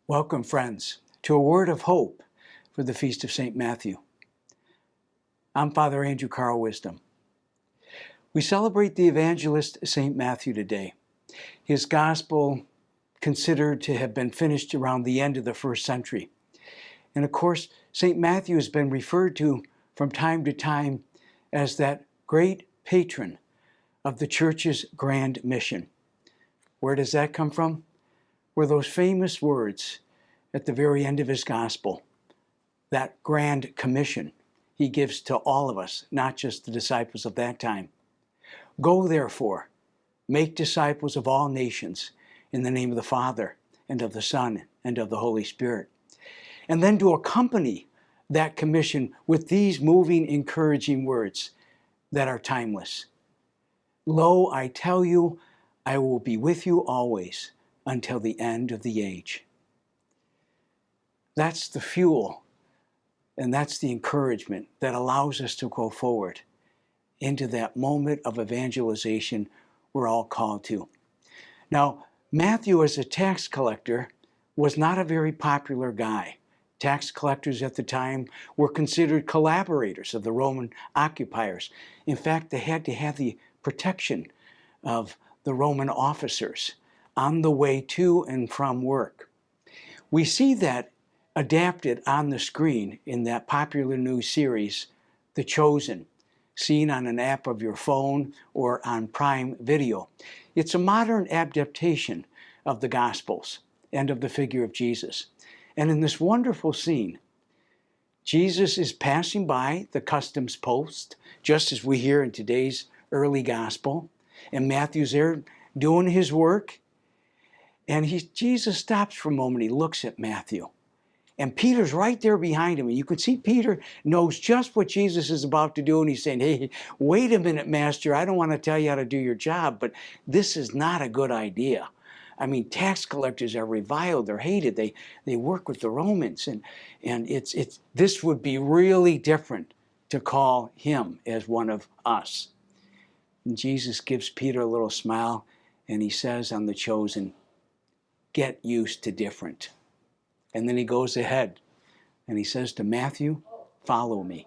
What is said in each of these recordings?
Welcome, friends, to a word of hope for the Feast of St. Matthew. I'm Father Andrew Carl Wisdom. We celebrate the evangelist St. Matthew today. His gospel considered to have been finished around the end of the first century. And of course, St. Matthew has been referred to from time to time as that great patron of the Church's grand mission. Where does that come from? Were those famous words at the very end of his gospel, that grand commission he gives to all of us, not just the disciples of that time. Go, therefore, make disciples of all nations in the name of the Father and of the Son and of the Holy Spirit. And then to accompany that commission with these moving, encouraging words that are timeless. Lo, I tell you, I will be with you always until the end of the age. That's the fuel, and that's the encouragement that allows us to go forward into that moment of evangelization we're all called to. Now, Matthew, as a tax collector, was not a very popular guy. Tax collectors at the time were considered collaborators of the Roman occupiers. In fact, they had to have the protection of the Roman officers on the way to and from work. We see that adapted on the screen in that popular new series, The Chosen, seen on an app of your phone or on Prime Video. It's a modern adaptation of the Gospels and of the figure of Jesus. And in this wonderful scene, Jesus is passing by the customs post, just as we hear in today's early gospel, and Matthew's there doing his work. And Jesus stops for a moment. He looks at Matthew. And Peter's right there behind him. And you can see Peter knows just what Jesus is about to do. And he's saying, hey, wait a minute, Master. I don't want to tell you how to do your job, but this is not a good idea. I mean, tax collectors are reviled. They're hated. They work with the Romans. And this would be really different to call him as one of us. And Jesus gives Peter a little smile. And he says on The Chosen, get used to different. And then he goes ahead and he says to Matthew, follow me.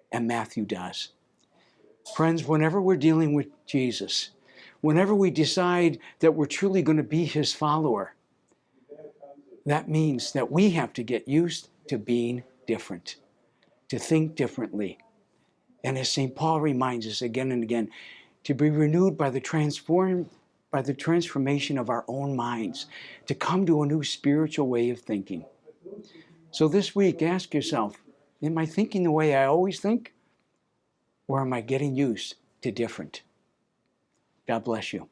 And Matthew does. Friends, whenever we're dealing with Jesus, whenever we decide that we're truly going to be his follower, that means that we have to get used to being different, to think differently. And as St. Paul reminds us again and again, to be renewed by the transformation of our own minds, to come to a new spiritual way of thinking. So this week, ask yourself, am I thinking the way I always think? Or am I getting used to different? God bless you.